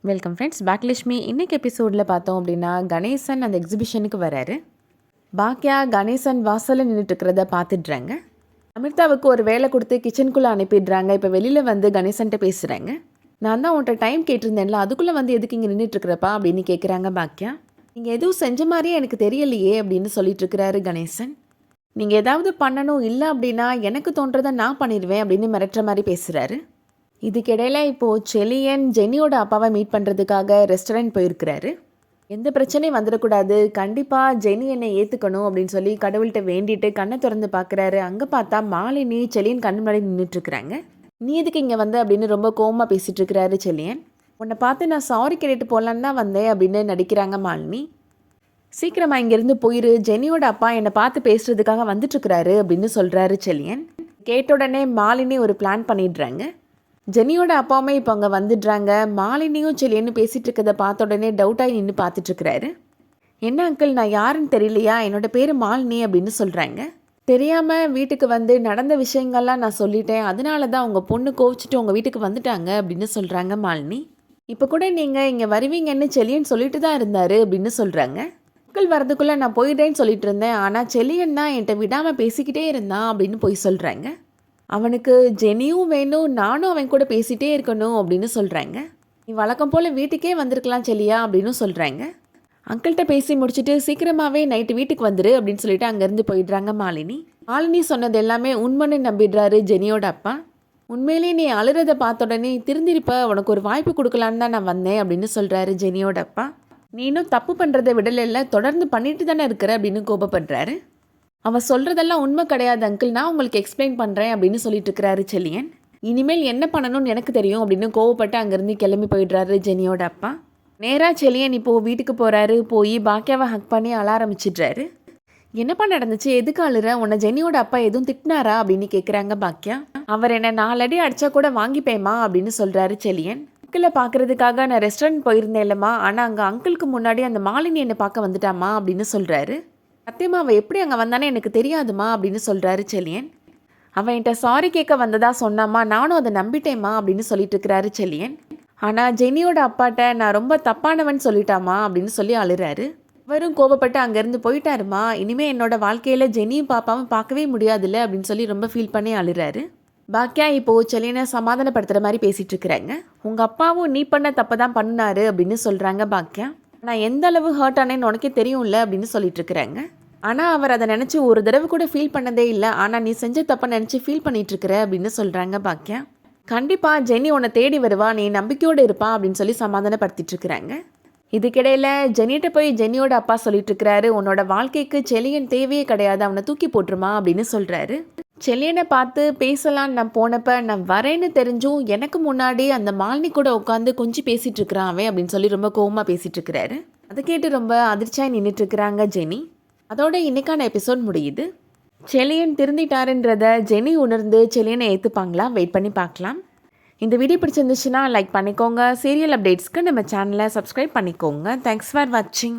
Welcome friends. Bhagyalakshmi இன்னைக்கு எபிசோடில் பார்த்தோம் அப்படின்னா கணேசன் அந்த எக்ஸிபிஷனுக்கு வராரு. பாக்கியா கணேசன் வாசலில் நின்றுட்டு இருக்கிறத பார்த்துடுறாங்க. அமிர்தாவுக்கு ஒரு வேலை கொடுத்து கிச்சனுக்குள்ளே அனுப்பிடுறாங்க. இப்போ வெளியில் வந்து கணேசன்ட்ட பேசுகிறாங்க. நான் தான் உன்ட்ட டைம் கேட்டிருந்தேன்ல, அதுக்குள்ளே வந்து எதுக்கு இங்கே நின்றுட்டுருக்குறப்பா அப்படின்னு கேட்குறாங்க பாக்கியா. நீங்கள் எதுவும் செஞ்ச மாதிரியே எனக்கு தெரியலையே அப்படின்னு சொல்லிட்டு இருக்கிறாரு கணேசன். நீங்கள் ஏதாவது பண்ணணும், இல்லை அப்படின்னா எனக்கு தோன்றதை நான் பண்ணிடுவேன் அப்படின்னு மிரட்டுற மாதிரி பேசுகிறாரு. இதுக்கிடையில் இப்போது செலியன் ஜெனியோட அப்பாவை மீட் பண்ணுறதுக்காக ரெஸ்டாரண்ட் போயிருக்கிறாரு. எந்த பிரச்சனையும் வந்துடக்கூடாது, கண்டிப்பாக ஜெனி என்னை ஏற்றுக்கணும் அப்படின்னு சொல்லி கடவுள்கிட்ட வேண்டிட்டு கண்ணை திறந்து பார்க்குறாரு. அங்கே பார்த்தா மாலினி செலியன் கண்ணு முன்னாடி நின்றுட்டுருக்குறாங்க. நீ எதுக்கு இங்கே வந்து அப்படின்னு ரொம்ப கோவமாக பேசிகிட்டு இருக்கிறாரு செலியன். உன்னை பார்த்து நான் சாரி கேட்டுட்டு போகலான்னு தான் வந்தேன் அப்படின்னு நடிக்கிறாங்க மாலினி. சீக்கிரமாக இங்கேருந்து போயிரு, ஜெனியோட அப்பா என்னை பார்த்து பேசுகிறதுக்காக வந்துட்டுருக்கிறாரு அப்படின்னு சொல்கிறாரு செலியன். கேட்ட உடனே மாலினி ஒரு பிளான் பண்ணிடுறாங்க. ஜெனியோட அப்பாவுமே இப்போ அங்கே வந்துடுறாங்க. மாலினியும் செலியன்னு பேசிகிட்டு இருக்கிறத பார்த்த உடனே டவுட்டாகி நின்று பார்த்துட்ருக்கிறாரு. என்ன அங்கிள், நான் யாருன்னு தெரியலையா? என்னோட பேர் மாலினி அப்படின்னு சொல்கிறாங்க. தெரியாமல் வீட்டுக்கு வந்து நடந்த விஷயங்கள்லாம் நான் சொல்லிட்டேன், அதனால தான் உங்கள் பொண்ணு கோவிச்சிட்டு உங்கள் வீட்டுக்கு வந்துட்டாங்க அப்படின்னு சொல்கிறாங்க மாலினி. இப்போ கூட நீங்கள் இங்கே வருவீங்கன்னு செலியன் சொல்லிட்டு தான் இருந்தார் அப்படின்னு சொல்கிறாங்க. அங்கிள் வரதுக்குள்ளே நான் போயிட்டேன்னு சொல்லிட்டு இருந்தேன், ஆனால் செலியன் தான் என்கிட்ட விடாமல் பேசிக்கிட்டே இருந்தான் அப்படின்னு போய் சொல்கிறாங்க. அவனுக்கு ஜெனியும் வேணும், நானும் அவன் கூட பேசிகிட்டே இருக்கணும் அப்படின்னு சொல்கிறாங்க. நீ வழக்கம் போல் வீட்டுக்கே வந்திருக்கலாம் செல்லியா அப்படின்னு சொல்கிறாங்க. அங்கிள்கிட்ட பேசி முடிச்சுட்டு சீக்கிரமாகவே நைட்டு வீட்டுக்கு வந்துரு அப்படின்னு சொல்லிட்டு அங்கேருந்து போயிடுறாங்க மாலினி. மாலினி சொன்னது எல்லாமே உண்மைன்னு நம்பிடுறாரு ஜெனியோட அப்பா. உண்மையிலேயே நீ அழுறதை பார்த்த உடனே திருந்திருப்ப, உனக்கு ஒரு வாய்ப்பு கொடுக்கலான்னு தான் நான் வந்தேன் அப்படின்னு சொல்கிறாரு ஜெனியோட அப்பா. நீனும் தப்பு பண்ணுறதை விடலை, தொடர்ந்து பண்ணிட்டு தானே இருக்கிற அப்படின்னு கோபப்படுறாரு. அவன் சொல்கிறதெல்லாம் உண்மை கிடையாது அங்கிள், நான் உங்களுக்கு எக்ஸ்பிளைன் பண்ணுறேன் அப்படின்னு சொல்லிட்டு இருக்கிறாரு செலியன். இனிமேல் என்ன பண்ணணும்னு எனக்கு தெரியும் அப்படின்னு கோவப்பட்டு அங்கேருந்து கிளம்பி போயிடுறாரு ஜெனியோட அப்பா. நேராக செலியன் இப்போது வீட்டுக்கு போகிறாரு. போய் பாக்கியாவை ஹக் பண்ணி அழ ஆரம்பிச்சிடுறாரு. என்னப்பா நடந்துச்சு, எதுக்கு அழுற? உன்னை ஜெனியோட அப்பா எதுவும் திட்டினாரா அப்படின்னு கேட்குறாங்க பாக்கியா. அவர் என்ன 4 அடி அடித்தா கூட வாங்கிப்பேம்மா அப்படின்னு சொல்கிறாரு செலியன். அங்கிளை பார்க்குறதுக்காக நான் ரெஸ்டாரண்ட் போயிருந்தேன் இல்லைம்மா, ஆனால் அங்கே அங்கிளுக்கு முன்னாடி அந்த மாலினி என்னை பார்க்க வந்துட்டாமா அப்படின்னு சொல்கிறாரு. சத்தியமா அவள் எப்படி அங்கே வந்தானே எனக்கு தெரியாதுமா அப்படின்னு சொல்கிறாரு செலியன். அவன் என்கிட்ட சாரி கேட்க வந்ததா சொன்னாமா, நானும் அதை நம்பிட்டேம்மா அப்படின்னு சொல்லிட்டு இருக்கிறாரு செலியன். ஆனால் ஜெனியோட அப்பாட்ட நான் ரொம்ப தப்பானவன் சொல்லிட்டாமா அப்படின்னு சொல்லி அழுறாரு. அவரும் கோபப்பட்டு அங்கேருந்து போயிட்டாருமா, இனிமேல் என்னோட வாழ்க்கையில் ஜெனியும் பாப்பாவும் பார்க்கவே முடியாதுல்ல அப்படின்னு சொல்லி ரொம்ப ஃபீல் பண்ணி அழுறாரு. பாக்கியா இப்போது செலியனை சமாதானப்படுத்துகிற மாதிரி பேசிகிட்டு இருக்கிறாங்க. உங்கள் அப்பாவும் நீ பண்ண தப்பு தான் பண்ணினாரு அப்படின்னு சொல்கிறாங்க பாக்கியா. நான் எந்த அளவு ஹர்ட் ஆனேன்னு உனக்கே தெரியும்ல அப்படின்னு சொல்லிட்டு இருக்கிறாங்க. ஆனால் அவர் அதை நினச்சி ஒரு தடவை கூட ஃபீல் பண்ணதே இல்லை, ஆனால் நீ செஞ்ச தப்பை நினச்சி ஃபீல் பண்ணிட்டு இருக்கிற அப்படின்னு சொல்கிறாங்க பாக்கியா. கண்டிப்பாக ஜெனி உன்னை தேடி வருவா, நீ நம்பிக்கையோடு இருப்பா அப்படின்னு சொல்லி சமாதானப்படுத்திட்டு இருக்கிறாங்க. இதுக்கிடையில் ஜெனிகிட்ட போய் ஜெனியோட அப்பா சொல்லிட்டு இருக்கிறாரு, உன்னோட வாழ்க்கைக்கு செலியன் தேவையே கிடையாது, அவனை தூக்கி போட்டுருமா அப்படின்னு சொல்கிறாரு. செலியனை பார்த்து பேசலான்னு நான் போனப்போ நான் வரேன்னு தெரிஞ்சும் எனக்கு முன்னாடி அந்த மாலினி கூட உட்காந்து கொஞ்சம் பேசிகிட்டு இருக்கிறான் அவன் அப்படின்னு சொல்லி ரொம்ப கோவமாக பேசிகிட்டு இருக்கிறாரு. அதை கேட்டு ரொம்ப அதிர்ச்சியாக நின்றுட்டு இருக்கிறாங்க ஜெனி. அதோட இன்னைக்கான எபிசோட் முடியுது. செலியன் திருந்திட்டாருன்றத ஜெனி உணர்ந்து செலியனை ஏற்றுப்பாங்களா, வெயிட் பண்ணி பார்க்கலாம். இந்த வீடியோ பிடிச்சிருந்துச்சுன்னா லைக் பண்ணிக்கோங்க. சீரியல் அப்டேட்ஸ்க்கு நம்ம சேனலை சப்ஸ்கிரைப் பண்ணிக்கோங்க. தேங்க்ஸ் ஃபார் வாட்சிங்.